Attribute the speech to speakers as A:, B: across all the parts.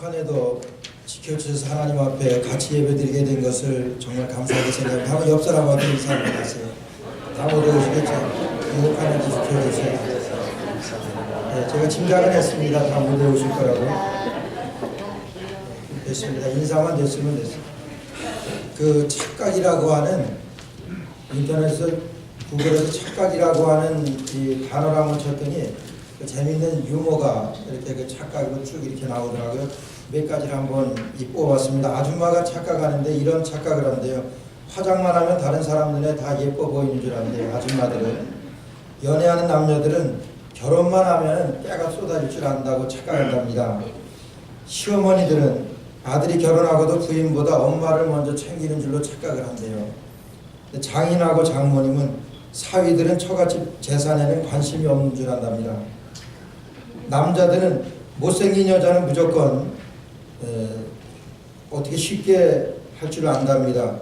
A: 북한에도 지켜주셔서 하나님 앞에 같이 예배드리게 된 것을 정말 감사하게 생각합니다. 한번 옆 사람한테 인사를 하세요. 다 못 오시겠죠? 북한에도 지켜주세요. 네, 제가 짐작은 했습니다. 다 못 오실 거라고. 됐습니다. 인사만 됐으면 됐어요. 그 착각이라고 하는 인터넷에서 구글에서 착각이라고 하는 이 단어를 한번 쳤더니 그 재밌는 유머가 이렇게 그 착각으로 쭉 이렇게 나오더라고요. 몇 가지를 한번 뽑아봤습니다. 아줌마가 착각하는데 이런 착각을 한대요. 화장만 하면 다른 사람 눈에 다 예뻐 보이는 줄 안대요. 아줌마들은. 연애하는 남녀들은 결혼만 하면 때가 쏟아질 줄 안다고 착각한답니다. 시어머니들은 아들이 결혼하고도 부인보다 엄마를 먼저 챙기는 줄로 착각을 한대요. 장인하고 장모님은 사위들은 처갓집 재산에는 관심이 없는 줄 안답니다. 남자들은 못생긴 여자는 무조건 어떻게 쉽게 할 줄 안답니다.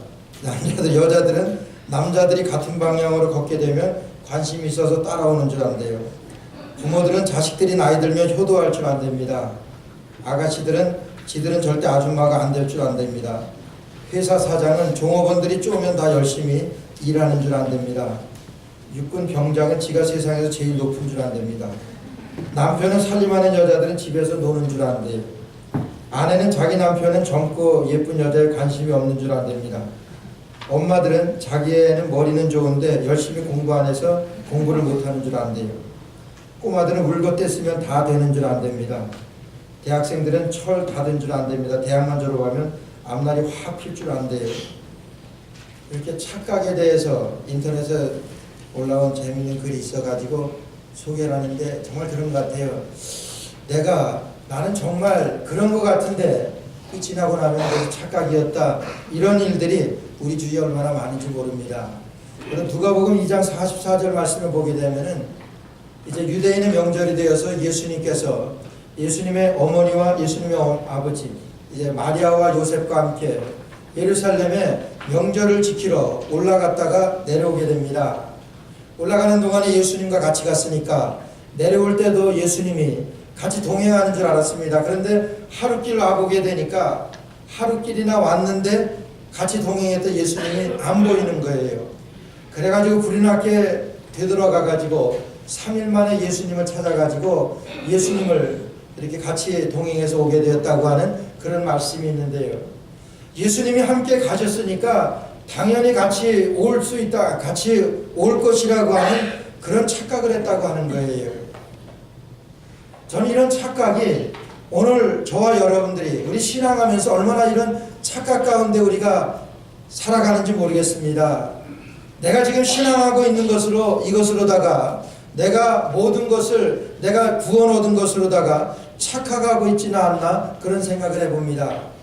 A: 여자들은 남자들이 같은 방향으로 걷게 되면 관심이 있어서 따라오는 줄 안대요. 부모들은 자식들이 나이 들면 효도할 줄 안답니다. 아가씨들은 지들은 절대 아줌마가 안 될 줄 안답니다. 회사 사장은 종업원들이 쪼면 다 열심히 일하는 줄 안답니다. 육군 병장은 지가 세상에서 제일 높은 줄 안답니다. 남편은 살림하는 여자들은 집에서 노는 줄 안대요. 아내는 자기 남편은 젊고 예쁜 여자에 관심이 없는 줄 안답니다. 엄마들은 자기 애는 머리는 좋은데 열심히 공부 안 해서 공부를 못하는 줄 안대요. 꼬마들은 울고 뗐으면 다 되는 줄 안답니다. 대학생들은 철 다 된 줄 안답니다. 대학만 졸업하면 앞날이 확 필 줄 안대요. 이렇게 착각에 대해서 인터넷에 올라온 재미있는 글이 있어가지고 소개를 하는데 정말 그런 것 같아요. 나는 정말 그런 것 같은데 끝이 나고 나면 착각이었다. 이런 일들이 우리 주위에 얼마나 많은지 모릅니다. 그럼 누가복음 2장 44절 말씀을 보게 되면은 이제 유대인의 명절이 되어서 예수님께서 예수님의 어머니와 예수님의 아버지 이제 마리아와 요셉과 함께 예루살렘에 명절을 지키러 올라갔다가 내려오게 됩니다. 올라가는 동안에 예수님과 같이 갔으니까 내려올 때도 예수님이 같이 동행하는 줄 알았습니다. 그런데 하루길 와보게 되니까 하루길이나 왔는데 같이 동행했던 예수님이 안 보이는 거예요. 그래가지고 불이 나게 되돌아가가지고 3일 만에 예수님을 찾아가지고 예수님을 이렇게 같이 동행해서 오게 되었다고 하는 그런 말씀이 있는데요. 예수님이 함께 가셨으니까 당연히 같이 올 수 있다, 같이 올 것이라고 하는 그런 착각을 했다고 하는 거예요. 저는 이런 착각이 오늘 저와 여러분들이 우리 신앙하면서 얼마나 이런 착각 가운데 우리가 살아가는지 모르겠습니다. 내가 지금 신앙하고 있는 이것으로다가 내가 모든 것을 내가 구원 얻은 것으로다가 착각하고 있지는 않나 그런 생각을 해봅니다.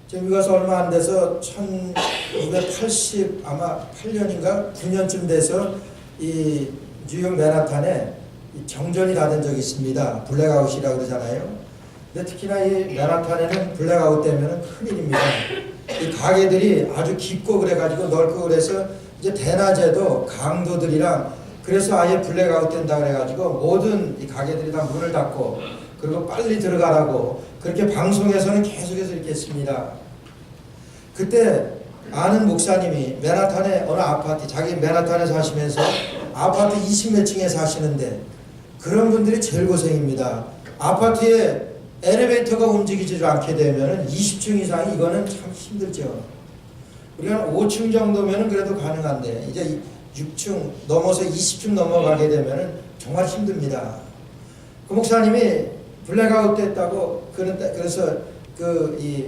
A: 지금 가서 얼마 안 돼서 1980 아마 8년인가 9년쯤 돼서 이 뉴욕 맨하탄에 정전이 다 된 적이 있습니다. 블랙아웃이라고 그러잖아요. 근데 특히나 이 맨하탄에는 블랙아웃 되면 큰일입니다. 이 가게들이 아주 깊고 그래가지고 넓고 그래서 이제 대낮에도 강도들이랑 그래서 아예 블랙아웃 된다 그래가지고 모든 이 가게들이 다 문을 닫고 그리고 빨리 들어가라고 그렇게 방송에서는 계속해서 이렇게 했습니다. 그때 아는 목사님이 맨하탄의 어느 아파트, 자기 맨하탄에 사시면서 아파트 20몇 층에 사시는데 그런 분들이 제일 고생입니다. 아파트에 엘리베이터가 움직이지 않게 되면 20층 이상이 이거는 참 힘들죠. 우리가 한 5층 정도면 그래도 가능한데 이제 6층 넘어서 20층 넘어가게 되면 정말 힘듭니다. 그 목사님이 블랙아웃 됐다고 그래서 이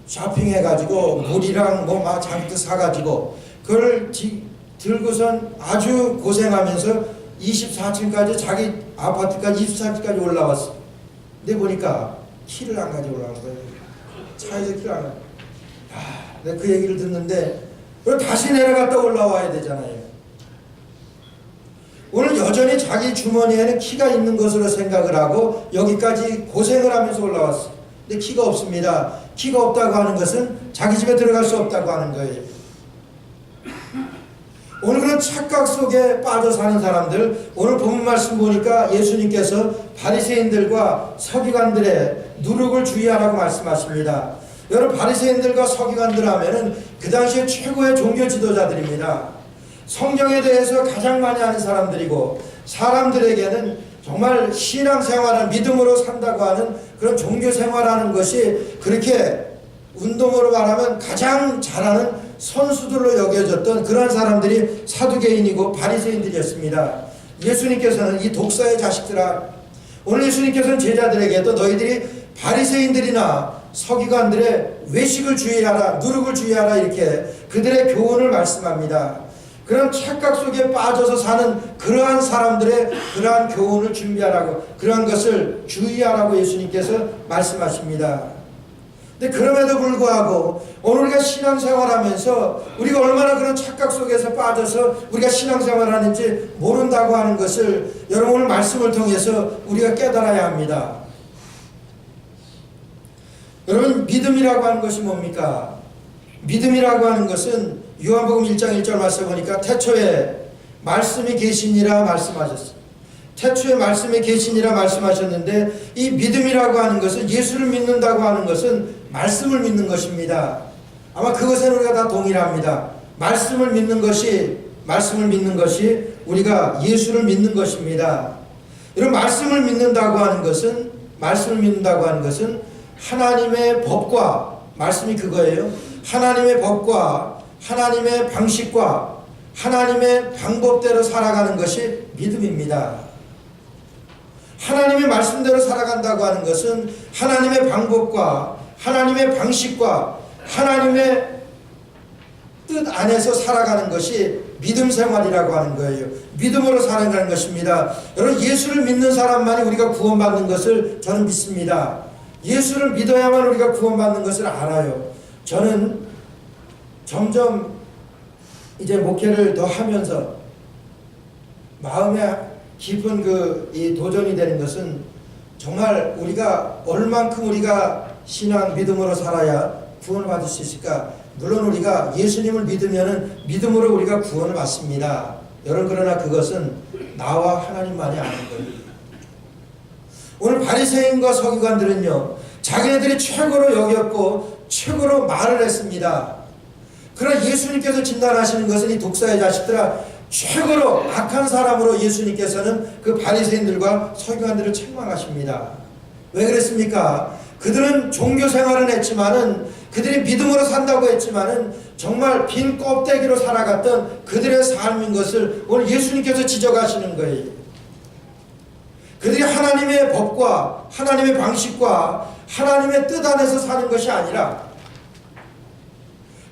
A: 쇼핑해가지고 물이랑 뭐 막 장도 사가지고 그걸 들고선 아주 고생하면서 24층까지 자기 아파트까지 24층까지 올라왔어. 근데 보니까 키를 안 가지고 올라간 거예요. 차에서 키를 안 가지고. 내가 그 얘기를 듣는데 그럼 다시 내려갔다 올라와야 되잖아요. 오늘 여전히 자기 주머니에는 키가 있는 것으로 생각을 하고 여기까지 고생을 하면서 올라왔어. 근데 키가 없습니다. 키가 없다고 하는 것은 자기 집에 들어갈 수 없다고 하는 거예요. 오늘 그런 착각 속에 빠져 사는 사람들, 오늘 본문 말씀 보니까 예수님께서 바리새인들과 서기관들의 누룩을 주의하라고 말씀하십니다. 여러분, 바리새인들과 서기관들 하면은 그 당시에 최고의 종교 지도자들입니다. 성경에 대해서 가장 많이 아는 사람들이고, 사람들에게는 정말 신앙생활을 믿음으로 산다고 하는 그런 종교생활하는 것이 그렇게 운동으로 말하면 가장 잘하는 선수들로 여겨졌던 그런 사람들이 사두개인이고 바리새인들이었습니다. 예수님께서는 이 독사의 자식들아, 오늘 예수님께서는 제자들에게 또 너희들이 바리새인들이나 서기관들의 외식을 주의하라, 누룩을 주의하라, 이렇게 그들의 교훈을 말씀합니다. 그런 착각 속에 빠져서 사는 그러한 사람들의 그러한 교훈을 준비하라고, 그러한 것을 주의하라고 예수님께서 말씀하십니다. 근데 그럼에도 불구하고 오늘 우리가 신앙생활하면서 우리가 얼마나 그런 착각 속에서 빠져서 우리가 신앙생활하는지 모른다고 하는 것을 여러분 오늘 말씀을 통해서 우리가 깨달아야 합니다. 여러분, 믿음이라고 하는 것이 뭡니까? 믿음이라고 하는 것은 요한복음 1장 1절 말씀 보니까 태초에 말씀이 계시니라 말씀하셨어요. 태초에 말씀이 계시니라 말씀하셨는데, 이 믿음이라고 하는 것은, 예수를 믿는다고 하는 것은 말씀을 믿는 것입니다. 아마 그것에 우리가 다 동일합니다. 말씀을 믿는 것이 우리가 예수를 믿는 것입니다. 이런 말씀을 믿는다고 하는 것은 하나님의 법과, 말씀이 그거예요. 하나님의 법과 하나님의 방식과 하나님의 방법대로 살아가는 것이 믿음입니다. 하나님의 말씀대로 살아간다고 하는 것은 하나님의 방법과 하나님의 방식과 하나님의 뜻 안에서 살아가는 것이 믿음 생활이라고 하는 거예요. 믿음으로 살아가는 것입니다. 여러분, 예수를 믿는 사람만이 우리가 구원받는 것을 저는 믿습니다. 예수를 믿어야만 우리가 구원받는 것을 알아요. 저는 점점 이제 목회를 더 하면서 마음에 깊은 이 도전이 되는 것은, 정말 우리가 얼만큼 우리가 신앙 믿음으로 살아야 구원을 받을 수 있을까? 물론 우리가 예수님을 믿으면은 믿음으로 우리가 구원을 받습니다. 여러분, 그러나 그것은 나와 하나님만이 아는 거예요. 오늘 바리새인과 서기관들은요, 자기네들이 최고로 여겼고 최고로 말을 했습니다. 그러나 예수님께서 진단하시는 것은, 이 독사의 자식들아, 최고로 악한 사람으로 예수님께서는 그 바리새인들과 서기관들을 책망하십니다. 왜 그랬습니까? 그들은 종교 생활은 했지만은, 그들이 믿음으로 산다고 했지만은 정말 빈 껍데기로 살아갔던 그들의 삶인 것을 오늘 예수님께서 지적하시는 거예요. 그들이 하나님의 법과 하나님의 방식과 하나님의 뜻 안에서 사는 것이 아니라,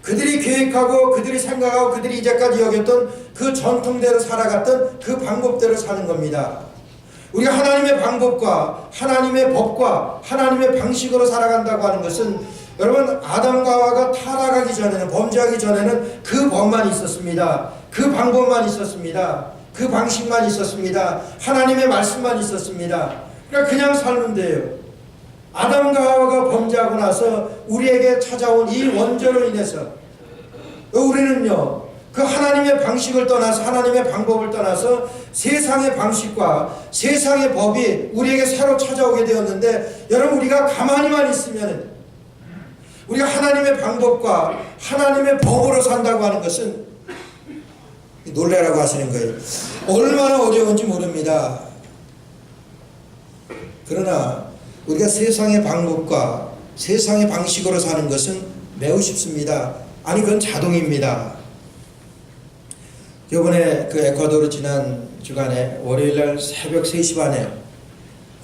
A: 그들이 계획하고 그들이 생각하고 그들이 이제까지 여겼던 그 전통대로 살아갔던 그 방법대로 사는 겁니다. 우리가 하나님의 방법과 하나님의 법과 하나님의 방식으로 살아간다고 하는 것은, 여러분, 아담과 하와가 타락하기 전에는, 범죄하기 전에는 그 법만 있었습니다. 그 방법만 있었습니다. 그 방식만 있었습니다. 하나님의 말씀만 있었습니다. 그러니까 그냥 살면 돼요. 아담과 하와가 범죄하고 나서 우리에게 찾아온 이 원죄로 인해서 우리는요, 그 하나님의 방식을 떠나서, 하나님의 방법을 떠나서 세상의 방식과 세상의 법이 우리에게 새로 찾아오게 되었는데, 여러분, 우리가 가만히만 있으면, 우리가 하나님의 방법과 하나님의 법으로 산다고 하는 것은, 놀래라고 하시는 거예요. 얼마나 어려운지 모릅니다. 그러나 우리가 세상의 방법과 세상의 방식으로 사는 것은 매우 쉽습니다. 아니, 그건 자동입니다. 이번에 그 에콰도르 지난 주간에 월요일날 새벽 3시 반에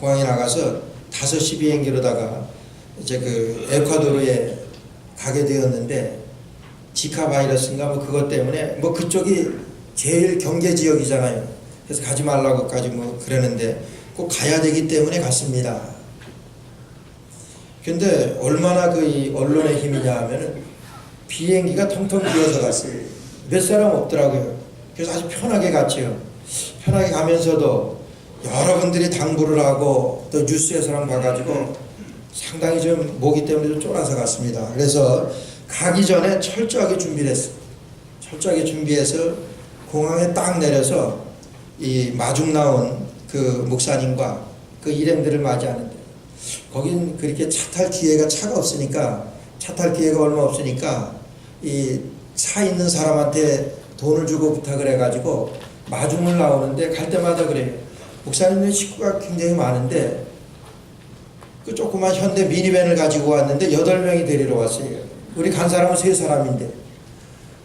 A: 공항에 나가서 5시 비행기로다가 이제 그 에콰도르에 가게 되었는데, 지카 바이러스인가 뭐 그것 때문에 뭐 그쪽이 제일 경계 지역이잖아요. 그래서 가지 말라고까지 뭐 그러는데 꼭 가야 되기 때문에 갔습니다. 근데 얼마나 이 언론의 힘이냐 하면은 비행기가 텅텅 비어서 갔어요. 몇 사람 없더라고요. 그래서 아주 편하게 갔지요. 편하게 가면서도 여러분들이 당부를 하고 또 뉴스에서랑 봐가지고 상당히 좀 모기 때문에 좀 쫄아서 갔습니다. 그래서 가기 전에 철저하게 준비를 했어요. 철저하게 준비해서 공항에 딱 내려서 이 마중 나온 그 목사님과 그 일행들을 맞이하는데, 거긴 그렇게 차 탈 기회가 차가 없으니까, 차 탈 기회가 얼마 없으니까 이 차 있는 사람한테 돈을 주고 부탁을 해가지고 마중을 나오는데, 갈 때마다 그래요. 목사님의 식구가 굉장히 많은데 그 조그만 현대 미니밴을 가지고 왔는데 8명이 데리러 왔어요. 우리 간 사람은 3사람인데.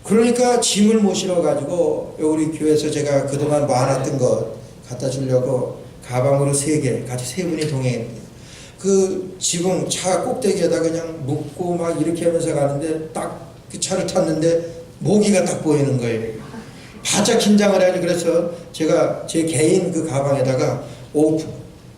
A: 그러니까 짐을 못 실어가지고 우리 교회에서 제가 그동안 모아놨던 것 갖다 주려고 가방으로 3개, 같이 3분이 동행했는데, 그 지붕 차 꼭대기에다 그냥 묶고 막 이렇게 하면서 가는데, 딱 그 차를 탔는데 모기가 딱 보이는 거예요. 바짝 긴장을 해야지. 그래서 제가 제 개인 그 가방에다가 오프,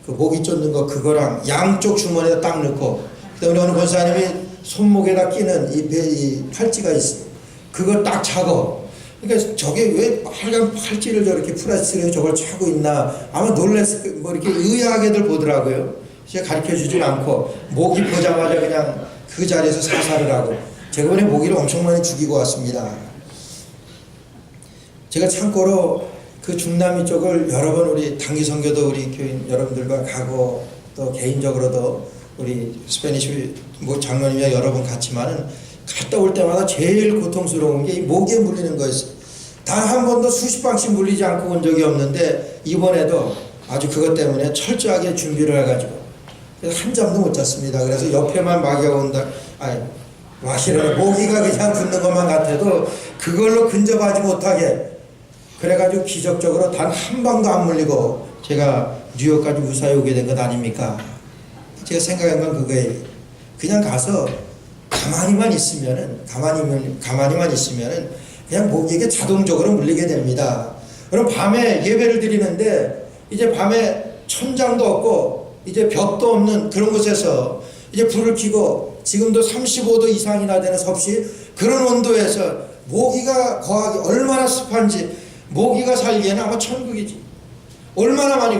A: 그 모기 쫓는 거 그거랑 양쪽 주머니에 딱 넣고, 그다음에 어느 권사님이 손목에다 끼는 이 팔찌가 있어요. 그거 딱 차고. 그러니까 저게 왜 빨간 팔찌를 저렇게 플라스틱으로 저걸 차고 있나, 아마 놀랬을 뭐 이렇게 의아하게들 보더라고요. 제가 가르쳐 주질 않고 모기 보자마자 그냥 그 자리에서 사살을 하고, 제가 이번에 모기를 엄청 많이 죽이고 왔습니다. 제가 참고로 그 중남미 쪽을 여러 번 우리 단기 선교도 우리 교인 여러분들과 가고, 또 개인적으로도 우리 스페니쉬 뭐 장로님이랑 여러 번 갔지만은, 갔다 올 때마다 제일 고통스러운 게 이 모기에 물리는 거였어요. 단 한 번도 수십 방씩 물리지 않고 온 적이 없는데, 이번에도 아주 그것 때문에 철저하게 준비를 해가지고 그래서 한 잠도 못 잤습니다. 그래서 옆에만 마귀가 온다, 마귀라 모기가 그냥 붙는 것만 같아도 그걸로 근접하지 못하게 그래가지고 기적적으로 단 한 방도 안 물리고 제가 뉴욕까지 무사히 오게 된 것 아닙니까? 제가 생각한 건 그거예요. 그냥 가서 가만히만 있으면은 그냥 모기에게 자동적으로 물리게 됩니다. 그럼 밤에 예배를 드리는데, 이제 밤에 천장도 없고 이제 벽도 없는 그런 곳에서 이제 불을 켜고, 지금도 35도 이상이나 되는 섭씨, 그런 온도에서 모기가 거하기 얼마나 습한지, 모기가 살기에는 아마 천국이지. 얼마나 많이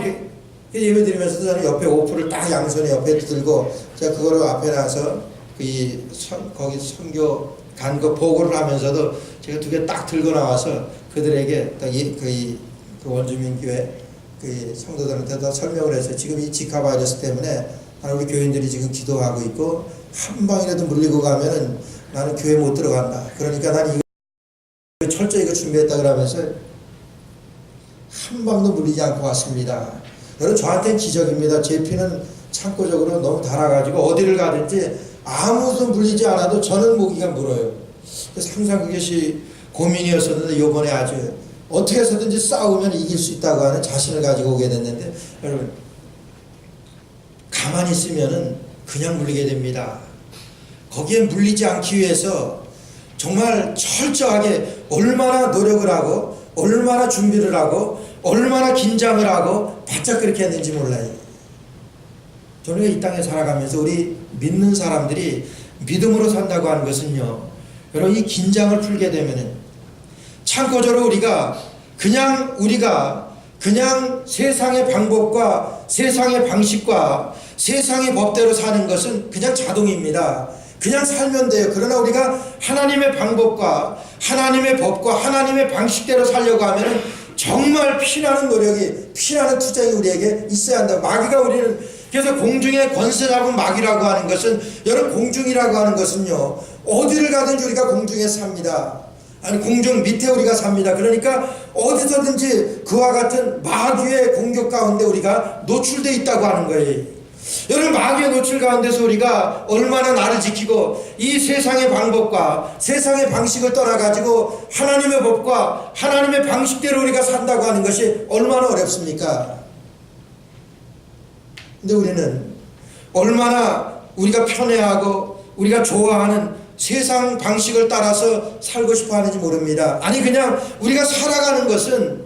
A: 예배 드리면서도 저는 옆에 오프를 딱 양손에 옆에 들고, 제가 그거를 앞에 나서 거기 선교 간 거 보고를 하면서도 제가 2개 딱 들고 나와서 그들에게 딱 그 원주민 교회 그 성도들한테도 설명을 해서, 지금 이 지카 바이러스 때문에 우리 교인들이 지금 기도하고 있고, 한 방이라도 물리고 가면은 나는 교회 못 들어간다. 그러니까 난 이거 철저히 이거 준비했다 그러면서 한 방도 물리지 않고 왔습니다. 여러분, 저한테는 기적입니다. 제 피는 참고적으로 너무 달아가지고 어디를 가든지 아무도 물리지 않아도 저는 모기가 물어요. 그래서 항상 그것이 고민이었었는데, 이번에 아주 어떻게 해서든지 싸우면 이길 수 있다고 하는 자신을 가지고 오게 됐는데, 여러분, 가만히 있으면은 그냥 물리게 됩니다. 거기에 물리지 않기 위해서 정말 철저하게 얼마나 노력을 하고, 얼마나 준비를 하고, 얼마나 긴장을 하고 바짝 그렇게 했는지 몰라요. 저는 이 땅에 살아가면서 우리 믿는 사람들이 믿음으로 산다고 하는 것은요, 여러분, 이 긴장을 풀게 되면은 참고적으로 우리가 그냥 세상의 방법과 세상의 방식과 세상의 법대로 사는 것은 그냥 자동입니다. 그냥 살면 돼요. 그러나 우리가 하나님의 방법과 하나님의 법과 하나님의 방식대로 살려고 하면은 정말 피나는 노력이, 피나는 투쟁이 우리에게 있어야 한다. 마귀가 우리는, 그래서 공중에 권세 잡은 마귀라고 하는 것은, 여러분, 공중이라고 하는 것은요, 어디를 가든지 우리가 공중에 삽니다. 아니, 공중 밑에 우리가 삽니다. 그러니까 어디서든지 그와 같은 마귀의 공격 가운데 우리가 노출되어 있다고 하는 거예요. 여러분, 마귀의 노출 가운데서 우리가 얼마나 나를 지키고 이 세상의 방법과 세상의 방식을 떠나가지고 하나님의 법과 하나님의 방식대로 우리가 산다고 하는 것이 얼마나 어렵습니까? 근데 우리는 얼마나 우리가 편애하고 우리가 좋아하는 세상 방식을 따라서 살고 싶어 하는지 모릅니다. 아니, 그냥 우리가 살아가는 것은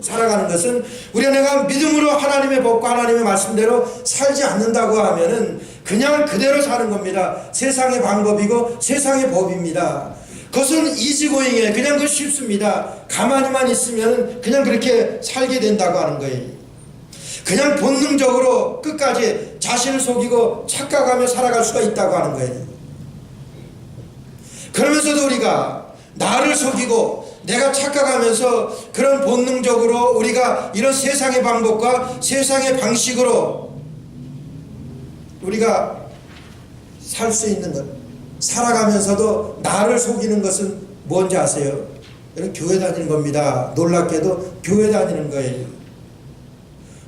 A: 우리가 내가 믿음으로 하나님의 법과 하나님의 말씀대로 살지 않는다고 하면은 그냥 그대로 사는 겁니다. 세상의 방법이고 세상의 법입니다. 그것은 이지고잉이에요. 그냥 그거 쉽습니다. 가만히만 있으면 그냥 그렇게 살게 된다고 하는 거예요. 그냥 본능적으로 끝까지 자신을 속이고 착각하며 살아갈 수가 있다고 하는 거예요. 그러면서도 우리가 나를 속이고 내가 착각하면서 그런 본능적으로 우리가 이런 세상의 방법과 세상의 방식으로 우리가 살 수 있는 것, 살아가면서도 나를 속이는 것은 뭔지 아세요? 여러분, 교회 다니는 겁니다. 놀랍게도 교회 다니는 거예요.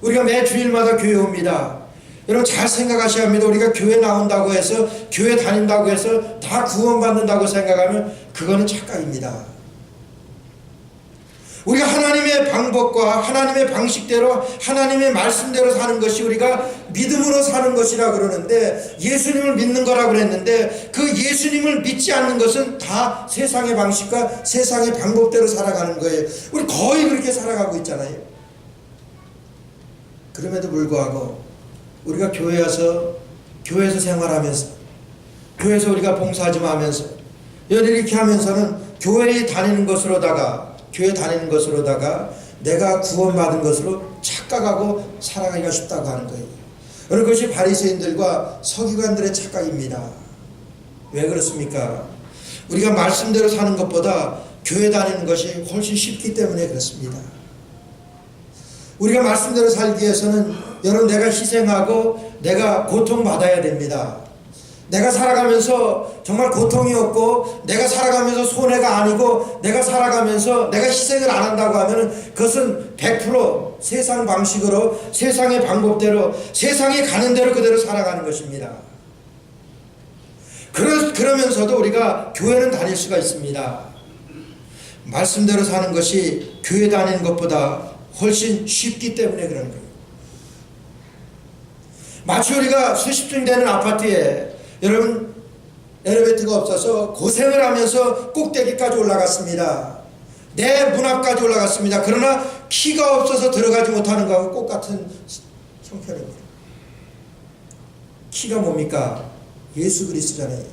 A: 우리가 매 주일마다 교회 옵니다. 여러분 잘 생각하셔야 합니다. 우리가 교회 나온다고 해서, 교회 다닌다고 해서 다 구원받는다고 생각하면 그거는 착각입니다. 우리가 하나님의 방법과 하나님의 방식대로 하나님의 말씀대로 사는 것이 우리가 믿음으로 사는 것이라 그러는데, 예수님을 믿는 거라 그랬는데 그 예수님을 믿지 않는 것은 다 세상의 방식과 세상의 방법대로 살아가는 거예요. 우리 거의 그렇게 살아가고 있잖아요. 그럼에도 불구하고 우리가 교회에서 생활하면서, 교회에서 우리가 봉사 좀 하면서 이렇게 하면서는 교회 다니는 것으로다가 내가 구원받은 것으로 착각하고 살아가기가 쉽다고 하는 거예요. 그것이 바리새인들과 서기관들의 착각입니다. 왜 그렇습니까? 우리가 말씀대로 사는 것보다 교회 다니는 것이 훨씬 쉽기 때문에 그렇습니다. 우리가 말씀대로 살기 위해서는 여러분, 내가 희생하고 내가 고통받아야 됩니다. 내가 살아가면서 정말 고통이 없고 내가 살아가면서 손해가 아니고 내가 살아가면서 내가 희생을 안 한다고 하면 그것은 100% 세상 방식으로, 세상의 방법대로, 세상이 가는 대로 그대로 살아가는 것입니다. 그러면서도 우리가 교회는 다닐 수가 있습니다. 말씀대로 사는 것이 교회 다니는 것보다 훨씬 쉽기 때문에 그런 거예요. 마치 우리가 수십 층 되는 아파트에 여러분 엘리베이터가 없어서 고생을 하면서 꼭대기까지 올라갔습니다. 내 문 앞까지 올라갔습니다. 그러나 키가 없어서 들어가지 못하는 것하고 똑같은 형편입니다. 키가 뭡니까? 예수 그리스도잖아요.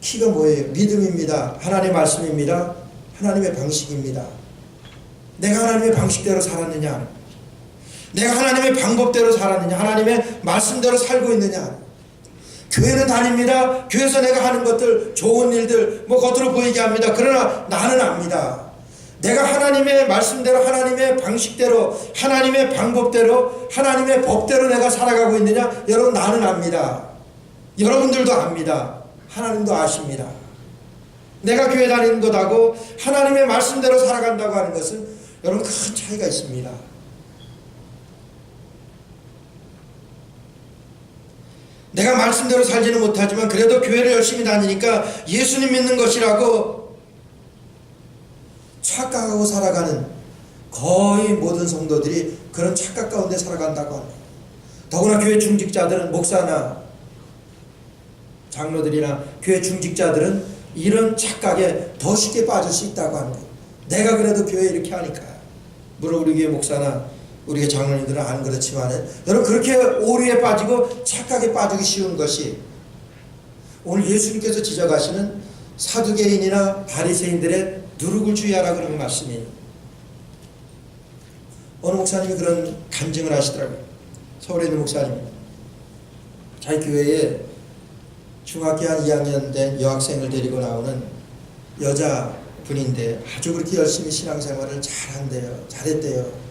A: 키가 뭐예요? 믿음입니다. 하나님의 말씀입니다. 하나님의 방식입니다. 내가 하나님의 방식대로 살았느냐? 내가 하나님의 방법대로 살았느냐? 하나님의 말씀대로 살고 있느냐? 교회는 다닙니다. 교회에서 내가 하는 것들, 좋은 일들 겉으로 보이게 합니다. 그러나 나는 압니다. 내가 하나님의 말씀대로, 하나님의 방식대로, 하나님의 방법대로, 하나님의 법대로 내가 살아가고 있느냐? 여러분, 나는 압니다. 여러분들도 압니다. 하나님도 아십니다. 내가 교회 다니는 것하고 하나님의 말씀대로 살아간다고 하는 것은 여러분 큰 차이가 있습니다. 내가 말씀대로 살지는 못하지만 그래도 교회를 열심히 다니니까 예수님 믿는 것이라고 착각하고 살아가는 거의 모든 성도들이 그런 착각 가운데 살아간다고 합니다. 더구나 교회 중직자들은, 목사나 장로들이나 교회 중직자들은 이런 착각에 더 쉽게 빠질 수 있다고 합니다. 내가 그래도 교회 이렇게 하니까. 물론 우리 교회 목사나 우리 교회 장로님들은 안 그렇지만 여러분, 그렇게 오류에 빠지고 착각에 빠지기 쉬운 것이 오늘 예수님께서 지적하시는 사두개인이나 바리새인들의 누룩을 주의하라 그런 말씀이에요. 어느 목사님이 그런 간증을 하시더라고요. 서울에 있는 목사님, 자기 교회에 중학교 한 2학년 된 여학생을 데리고 나오는 여자분인데 아주 그렇게 열심히 신앙생활을 잘했대요.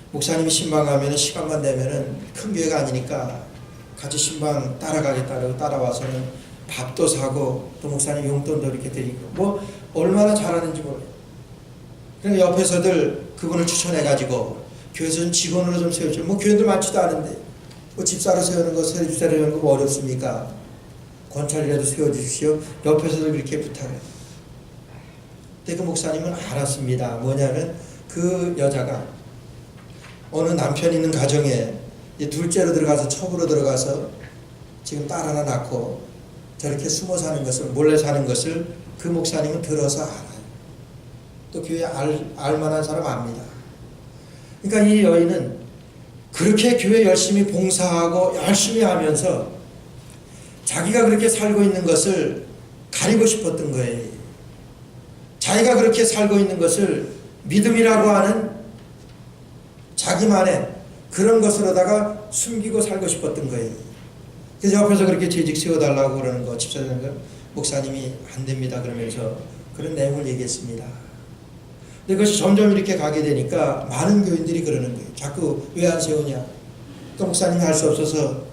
A: 목사님이 신방하면 시간만 되면은 큰 교회가 아니니까 같이 신방 따라가겠다고 따라와서는 밥도 사고 또 목사님 용돈도 이렇게 드리고 얼마나 잘하는지 모르겠어요. 그러니까 옆에서들 그분을 추천해가지고 교회에서 좀 직원으로 좀 세워줘. 교회들 많지도 않은데 집사로 세우는 거, 세립사로 세우는 거 어렵습니까? 권찰이라도 세워주십시오. 옆에서도 그렇게 부탁해요. 근데 그 목사님은 알았습니다. 뭐냐면 그 여자가 어느 남편 있는 가정에 둘째로 들어가서, 첩으로 들어가서 지금 딸 하나 낳고 저렇게 숨어 사는 것을, 몰래 사는 것을 그 목사님은 들어서 알아요. 또 교회에 알만한 사람 압니다. 그러니까 이 여인은 그렇게 교회 열심히 봉사하고 열심히 하면서 자기가 그렇게 살고 있는 것을 가리고 싶었던 거예요. 자기가 그렇게 살고 있는 것을 믿음이라고 하는 자기만의 그런 것으로다가 숨기고 살고 싶었던 거예요. 그래서 옆에서 그렇게 재직 세워달라고 그러는 거, 집사님, 목사님이 안 됩니다 그러면서 그런 내용을 얘기했습니다. 근데 그것이 점점 이렇게 가게 되니까 많은 교인들이 그러는 거예요. 자꾸 왜 안 세우냐. 그러니까 목사님이 할 수 없어서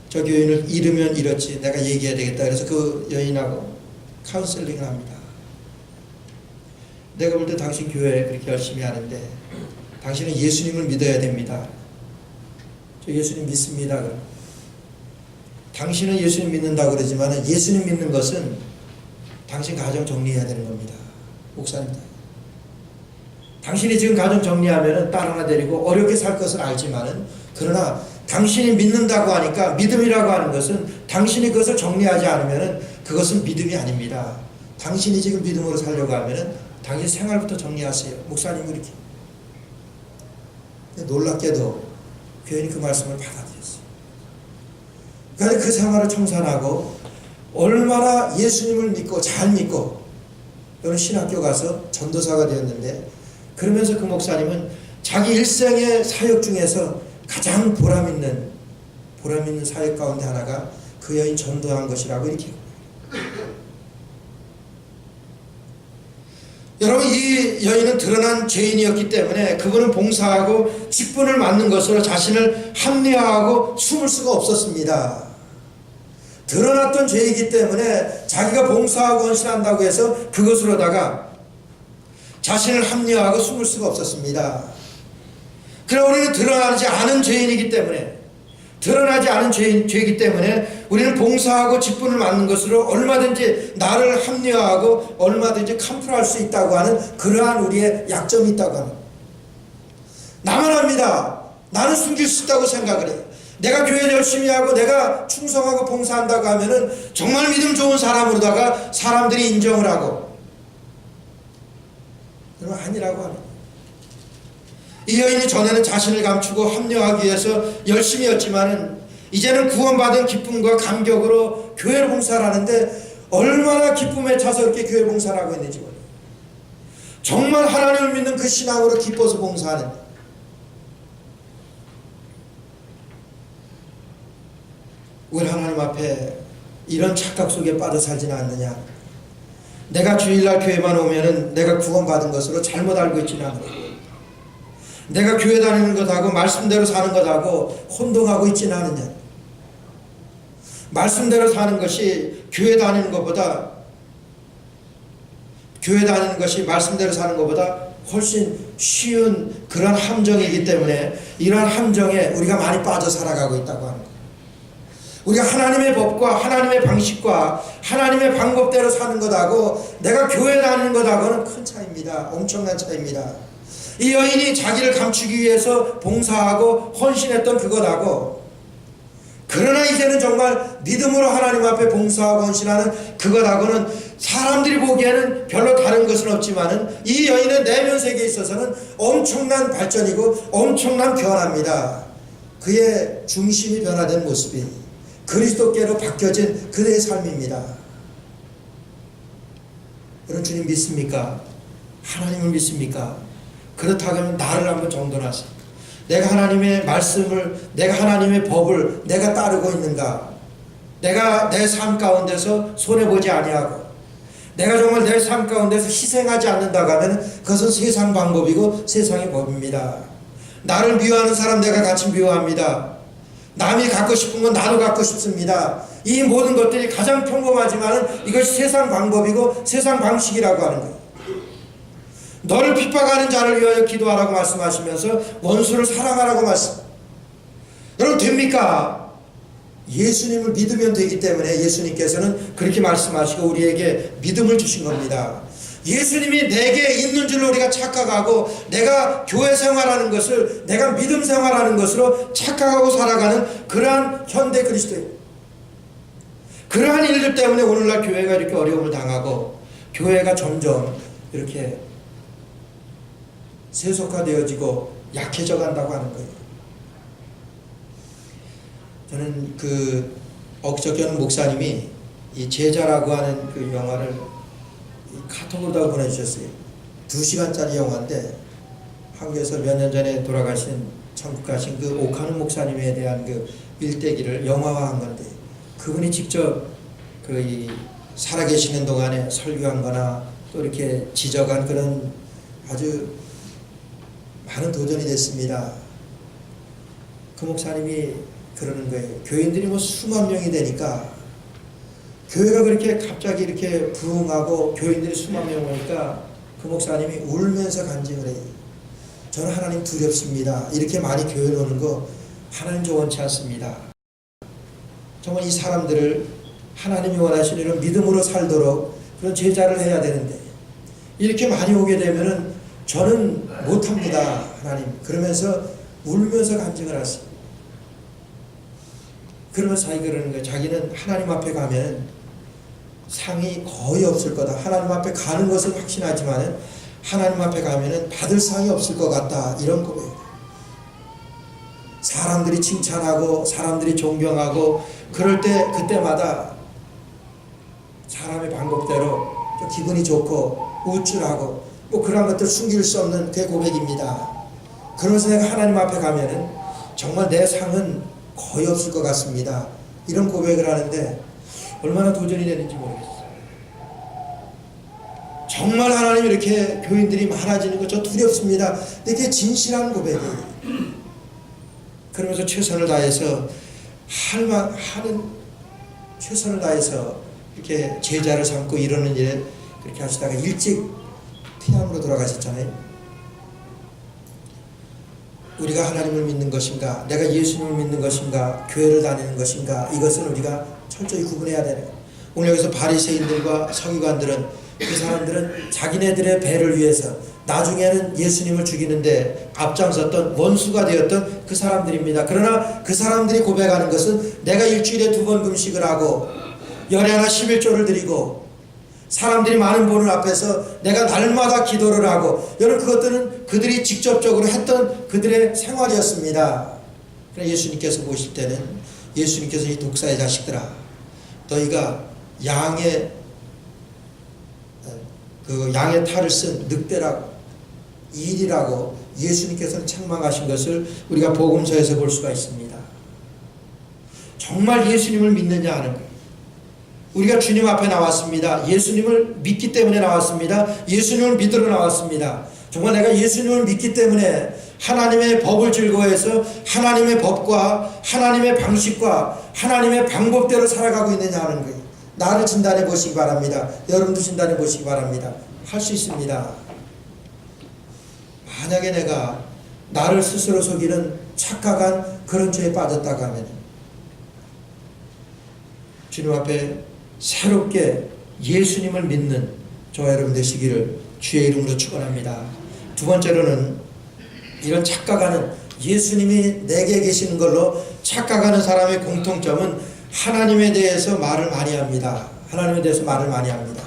A: 저 교인을 잃으면 잃었지. 내가 얘기해야 되겠다. 그래서 그 여인하고 카운셀링을 합니다. 내가 볼 때 당신 교회 그렇게 열심히 하는데 당신은 예수님을 믿어야 됩니다. 저 예수님 믿습니다. 당신은 예수님 믿는다고 그러지만 예수님 믿는 것은 당신 가정 정리해야 되는 겁니다. 목사님들. 당신이 지금 가정 정리하면 딸 하나 데리고 어렵게 살 것을 알지만은 그러나 당신이 믿는다고 하니까 믿음이라고 하는 것은 당신이 그것을 정리하지 않으면은 그것은 믿음이 아닙니다. 당신이 지금 믿음으로 살려고 하면은 당신 생활부터 정리하세요. 목사님이 이렇게. 놀랍게도 교인이 그 말씀을 받아들였어요. 그러니까 그 생활을 청산하고 얼마나 예수님을 믿고 잘 믿고 또는 신학교 가서 전도사가 되었는데 그러면서 그 목사님은 자기 일생의 사역 중에서 가장 보람있는 사역 가운데 하나가 그 여인 전도한 것이라고 이렇게. 여러분 이 여인은 드러난 죄인이었기 때문에 그분은 봉사하고 직분을 맡는 것으로 자신을 합리화하고 숨을 수가 없었습니다. 드러났던 죄이기 때문에 자기가 봉사하고 헌신한다고 해서 그것으로다가 자신을 합리화하고 숨을 수가 없었습니다. 그러나 우리는 드러나지 않은 죄인이기 때문에 드러나지 않은 죄이기 때문에 우리는 봉사하고 직분을 맡는 것으로 얼마든지 나를 합리화하고 얼마든지 캄프할 수 있다고 하는 그러한 우리의 약점이 있다고 합니다. 나만 합니다. 나는 숨길 수 있다고 생각을 해요. 내가 교회 열심히 하고 내가 충성하고 봉사한다고 하면은 정말 믿음 좋은 사람으로다가 사람들이 인정을 하고 그러면 아니라고 합니다. 이 여인이 전에는 자신을 감추고 합리화하기 위해서 열심히 했지만은 이제는 구원받은 기쁨과 감격으로 교회를 봉사를 하는데 얼마나 기쁨에 차서 이렇게 교회 봉사를 하고 있는지 몰라요. 정말 하나님을 믿는 그 신앙으로 기뻐서 봉사하는데 우리 하나님 앞에 이런 착각 속에 빠져 살지는 않느냐. 내가 주일날 교회만 오면은 내가 구원받은 것으로 잘못 알고 있지는 않느냐. 내가 교회 다니는 것하고 말씀대로 사는 것하고 혼동하고 있지는 않느냐. 말씀대로 사는 것이 교회 다니는 것보다 말씀대로 사는 것보다 훨씬 쉬운 그런 함정이기 때문에 이러한 함정에 우리가 많이 빠져 살아가고 있다고 하는 거예요. 우리가 하나님의 법과 하나님의 방식과 하나님의 방법대로 사는 것하고 내가 교회 다니는 것하고는 큰 차이입니다. 엄청난 차이입니다. 이 여인이 자기를 감추기 위해서 봉사하고 헌신했던 그것하고 그러나 이제는 정말 믿음으로 하나님 앞에 봉사하고 헌신하는 그것하고는 사람들이 보기에는 별로 다른 것은 없지만은 이 여인의 내면 세계에 있어서는 엄청난 발전이고 엄청난 변화입니다. 그의 중심이 변화된 모습이 그리스도께로 바뀌어진 그의 삶입니다. 여러분 주님 믿습니까? 하나님을 믿습니까? 그렇다면 나를 한번 정돈하세요. 내가 하나님의 말씀을, 내가 하나님의 법을 내가 따르고 있는가? 내가 내 삶 가운데서 손해보지 아니하고 내가 정말 내 삶 가운데서 희생하지 않는다고 하면 그것은 세상 방법이고 세상의 법입니다. 나를 미워하는 사람 내가 같이 미워합니다. 남이 갖고 싶은 건 나도 갖고 싶습니다. 이 모든 것들이 가장 평범하지만 이것이 세상 방법이고 세상 방식이라고 하는 거예요. 너를 핍박하는 자를 위하여 기도하라고 말씀하시면서 원수를 사랑하라고 말씀. 여러분 됩니까? 예수님을 믿으면 되기 때문에 예수님께서는 그렇게 말씀하시고 우리에게 믿음을 주신 겁니다. 예수님이 내게 있는 줄로 우리가 착각하고 내가 교회 생활하는 것을 내가 믿음 생활하는 것으로 착각하고 살아가는 그러한 현대 그리스도예요. 그러한 일들 때문에 오늘날 교회가 이렇게 어려움을 당하고 교회가 점점 이렇게 세속화되어지고 약해져 간다고 하는 거예요. 저는 그 억적현 목사님이 이 제자라고 하는 그 영화를 카톡으로 보내주셨어요. 2시간짜리 영화인데 한국에서 몇 년 전에 돌아가신 천국 가신 그 오카는 목사님에 대한 그 일대기를 영화화한 건데 그분이 직접 그 살아계시는 동안에 설교한 거나 또 이렇게 지적한 그런 아주 많은 도전이 됐습니다. 그 목사님이 그러는 거예요. 교인들이 뭐 수만 명이 되니까, 교회가 그렇게 갑자기 이렇게 부흥하고 교인들이 수만 명 오니까 그 목사님이 울면서 간증을 해요. 저는 하나님 두렵습니다. 이렇게 많이 교회에 오는 거 하나님 원치 않습니다. 정말 이 사람들을 하나님이 원하시는 이런 믿음으로 살도록 그런 제자를 해야 되는데, 이렇게 많이 오게 되면은 저는 못합니다, 하나님. 그러면서 울면서 간증을 하세요. 그러면서 자기가 그러는 거예요. 자기는 하나님 앞에 가면 상이 거의 없을 거다. 하나님 앞에 가는 것은 확신하지만 하나님 앞에 가면은 받을 상이 없을 것 같다. 이런 고백. 사람들이 칭찬하고 사람들이 존경하고 그럴 때 그때마다 사람의 방법대로 좀 기분이 좋고 우쭐하고 뭐 그런 것들 숨길 수 없는 그 고백입니다. 그러면서 내가 하나님 앞에 가면은 정말 내 상은 거의 없을 것 같습니다. 이런 고백을 하는데 얼마나 도전이 되는지 모르겠어요. 정말 하나님 이렇게 교인들이 많아지는 거 저 두렵습니다. 이렇게 진실한 고백이에요. 그러면서 최선을 다해서 하는 최선을 다해서 이렇게 제자를 삼고 이러는 일에 그렇게 하시다가 일찍 피암으로 돌아가셨잖아요. 우리가 하나님을 믿는 것인가, 내가 예수님을 믿는 것인가, 교회를 다니는 것인가, 이것은 우리가 철저히 구분해야 되는 거예요. 오늘 여기서 바리새인들과 서기관들은, 그 사람들은 자기네들의 배를 위해서 나중에는 예수님을 죽이는데 앞장섰던 원수가 되었던 그 사람들입니다. 그러나 그 사람들이 고백하는 것은 내가 일주일에 2번 금식을 하고 열애나 11조를 드리고 사람들이 많은 보는 앞에서 내가 날마다 기도를 하고, 여러분 그것들은 그들이 직접적으로 했던 그들의 생활이었습니다. 그러나 예수님께서 보실 때는, 예수님께서 이 독사의 자식들아, 너희가 양의 탈을 쓴 늑대라고, 일이라고 예수님께서는 책망하신 것을 우리가 복음서에서 볼 수가 있습니다. 정말 예수님을 믿느냐 하는 거예요. 우리가 주님 앞에 나왔습니다. 예수님을 믿기 때문에 나왔습니다. 예수님을 믿으러 나왔습니다. 정말 내가 예수님을 믿기 때문에 하나님의 법을 즐거워해서 하나님의 법과 하나님의 방식과 하나님의 방법대로 살아가고 있느냐 하는 거예요. 나를 진단해 보시기 바랍니다. 여러분도 진단해 보시기 바랍니다. 할 수 있습니다. 만약에 내가 나를 스스로 속이는 착각한 그런 죄에 빠졌다고 하면 주님 앞에 새롭게 예수님을 믿는 저와 여러분 되시기를 주의 이름으로 축원합니다. 두 번째로는 이런 착각하는, 예수님이 내게 계시는 걸로 착각하는 사람의 공통점은 하나님에 대해서 말을 많이 합니다. 하나님에 대해서 말을 많이 합니다.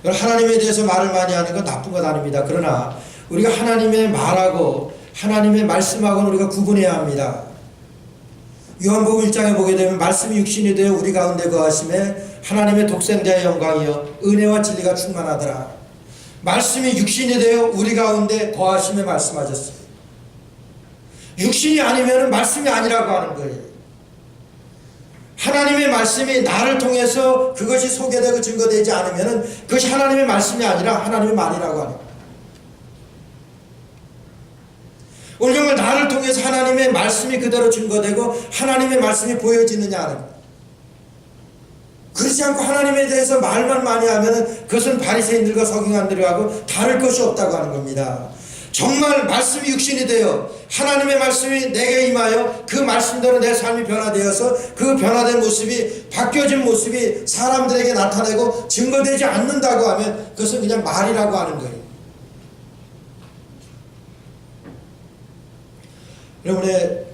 A: 하나님에 대해서 말을 많이 하는 건 나쁜 것 아닙니다. 그러나 우리가 하나님의 말하고 하나님의 말씀하고는 우리가 구분해야 합니다. 요한복음 1장에 보게 되면 말씀이 육신이 되어 우리 가운데 거하심에 하나님의 독생자의 영광이여 은혜와 진리가 충만하더라. 말씀이 육신이 되어 우리 가운데 거하심에 말씀하셨어요. 육신이 아니면 말씀이 아니라고 하는 거예요. 하나님의 말씀이 나를 통해서 그것이 소개되고 증거되지 않으면 그것이 하나님의 말씀이 아니라 하나님의 말이라고 하는 거예요. 오늘 정말 나를 통해서 하나님의 말씀이 그대로 증거되고 하나님의 말씀이 보여지느냐 하는 거예요. 그렇지 않고 하나님에 대해서 말만 많이 하면 그것은 바리새인들과 서기관들하고 다를 것이 없다고 하는 겁니다. 정말 말씀이 육신이 되어 하나님의 말씀이 내게 임하여 그 말씀대로 내 삶이 변화되어서 그 변화된 모습이, 바뀌어진 모습이 사람들에게 나타내고 증거되지 않는다고 하면 그것은 그냥 말이라고 하는 거예요. 여러분의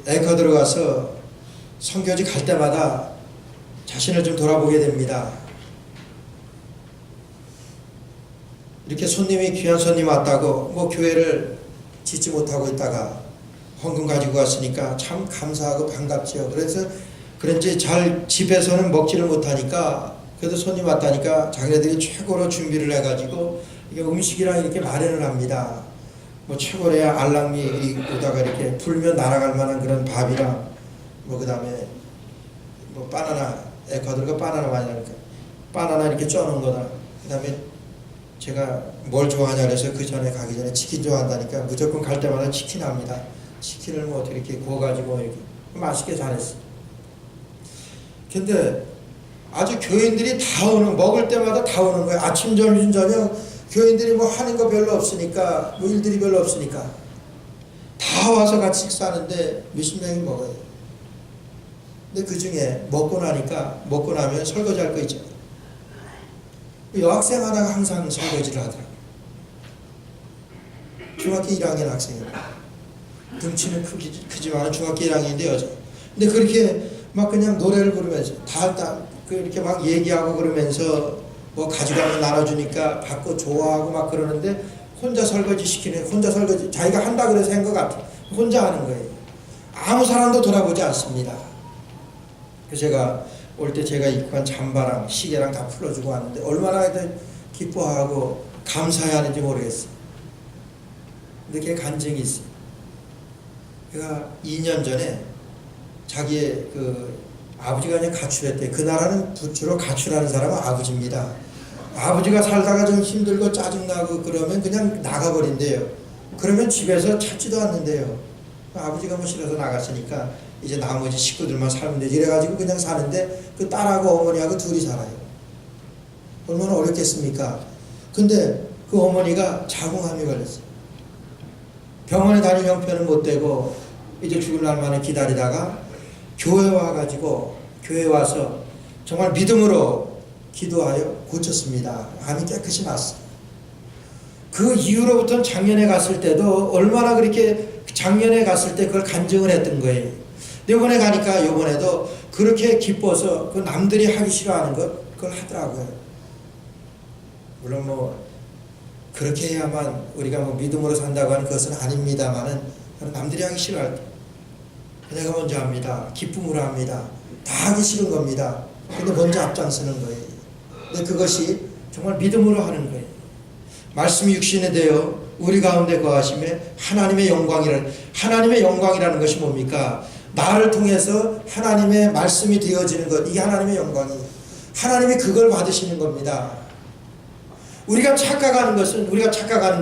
A: 앵커 들어가서 선교지 갈 때마다 자신을 좀 돌아보게 됩니다. 이렇게 손님이, 귀한 손님 왔다고 뭐 교회를 짓지 못하고 있다가 헌금 가지고 왔으니까 참 감사하고 반갑지요. 그래서 그런지 잘 집에서는 먹지를 못하니까, 그래도 손님 왔다니까 자기네들이 최고로 준비를 해가지고 이게 음식이랑 이렇게 마련을 합니다. 뭐 최고래야 알랑미 오다가 이렇게 불면 날아갈 만한 그런 밥이랑 뭐 그 다음에 뭐 바나나, 에콰도르가 바나나 많이 나니까 바나나 이렇게 쪄놓은 거다. 그 다음에 제가 뭘 좋아하냐 그래서 그 전에 가기 전에 치킨 좋아한다니까 무조건 갈 때마다 치킨 합니다. 치킨을 뭐 어떻게 이렇게 구워가지고 이렇게 맛있게 잘했어. 근데 아주 교인들이 다 오는, 먹을 때마다 다 오는 거예요. 아침, 점심, 저녁 교인들이 뭐 하는 거 별로 없으니까, 뭐 일들이 별로 없으니까 다 와서 같이 식사하는데 몇십 명이 먹어요. 근데 그 중에 먹고 나면 설거지할 거 있잖아요. 여학생 하나가 항상 설거지를 하더라고요. 중학교 1학년 학생이에요. 등치는 크지만 중학교 1학년인데 여자. 근데 그렇게 막 그냥 노래를 부르면서 이렇게 막 얘기하고 그러면서 뭐 가져가면 나눠주니까 받고 좋아하고 막 그러는데 혼자 설거지 자기가 한다 그래서 한 것 같아. 혼자 하는 거예요. 아무 사람도 돌아보지 않습니다. 그래서 제가 올 때 제가 입고 한 잠바랑 시계랑 다 풀어주고 왔는데 얼마나 기뻐하고 감사해야 하는지 모르겠어요. 근데 걔 간증이 있어요. 걔가 2년 전에 자기의 아버지가 그냥 가출했대. 그 나라는 주로 가출하는 사람은 아버지입니다. 아버지가 살다가 좀 힘들고 짜증나고 그러면 그냥 나가버린대요. 그러면 집에서 찾지도 않는데요. 아버지가 뭐 싫어서 나갔으니까 이제 나머지 식구들만 살면 되지. 이래가지고 그냥 사는데 그 딸하고 어머니하고 둘이 살아요. 얼마나 어렵겠습니까? 근데 그 어머니가 자궁암이 걸렸어요. 병원에 다닐 형편은 못 되고 이제 죽을 날만에 기다리다가 교회 와서 정말 믿음으로 기도하여 고쳤습니다. 암이 깨끗이 났어요. 그 이후로부터는 작년에 갔을 때도 얼마나 그렇게 작년에 갔을 때 그걸 간증을 했던 거예요. 이번에 가니까 이번에도 그렇게 기뻐서 그 남들이 하기 싫어하는 그걸 하더라고요. 물론 뭐 그렇게 해야만 우리가 뭐 믿음으로 산다고 하는 것은 아닙니다만은 남들이 하기 싫어할 때 내가 먼저 합니다. 기쁨으로 합니다. 다 하기 싫은 겁니다. 근데 먼저 앞장서는 거예요. 근데 그것이 정말 믿음으로 하는 거예요. 말씀이 육신이 되어 우리 가운데 거하심에 하나님의 영광이라는 것이 뭡니까? 나를 통해서 하나님의 말씀이 되어지는 것, 이게 하나님의 영광이에요. 하나님이 그걸 받으시는 겁니다. 우리가 착각하는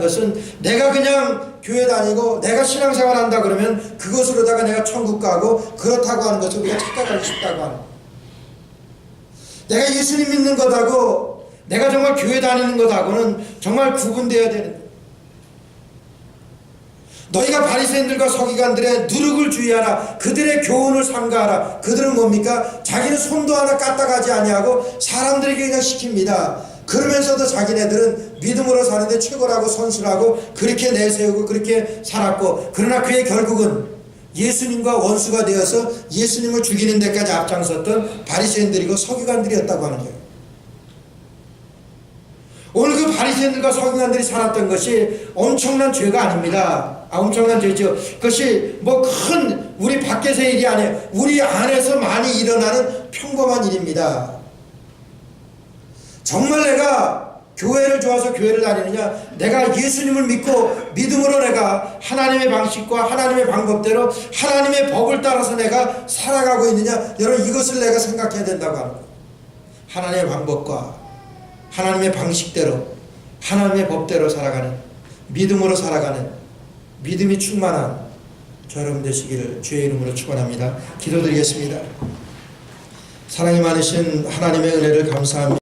A: 것은 내가 그냥 교회 다니고 내가 신앙생활 한다 그러면 그것으로다가 내가 천국 가고 그렇다고 하는 것을 우리가 착각하고 싶다고 하는 거예요. 내가 예수님 믿는 것하고 내가 정말 교회 다니는 것하고는 정말 구분되어야 되는 거예요. 너희가 바리새인들과 서기관들의 누룩을 주의하라. 그들의 교훈을 삼가하라. 그들은 뭡니까? 자기는 손도 하나 까딱하지 아니하고 사람들에게 그냥 시킵니다. 그러면서도 자기네들은 믿음으로 사는데 최고라고 선수라고 그렇게 내세우고 그렇게 살았고, 그러나 그의 결국은 예수님과 원수가 되어서 예수님을 죽이는 데까지 앞장섰던 바리새인들이고 서기관들이었다고 하는 거예요. 오늘 그 바리새인들과 서기관들이 살았던 것이 엄청난 죄가 아닙니다. 엄청난 죄죠. 그것이 뭐 큰 우리 밖에서의 일이 아니에요. 우리 안에서 많이 일어나는 평범한 일입니다. 정말 내가 교회를 좋아서 교회를 다니느냐, 내가 예수님을 믿고 믿음으로 내가 하나님의 방식과 하나님의 방법대로 하나님의 법을 따라서 내가 살아가고 있느냐, 여러분 이것을 내가 생각해야 된다고 하는 거예요. 하나님의 방법과 하나님의 방식대로 하나님의 법대로 살아가는, 믿음으로 살아가는, 믿음이 충만한 저 여러분 되시기를 주의 이름으로 축원합니다. 기도드리겠습니다. 사랑이 많으신 하나님의 은혜를 감사합니다.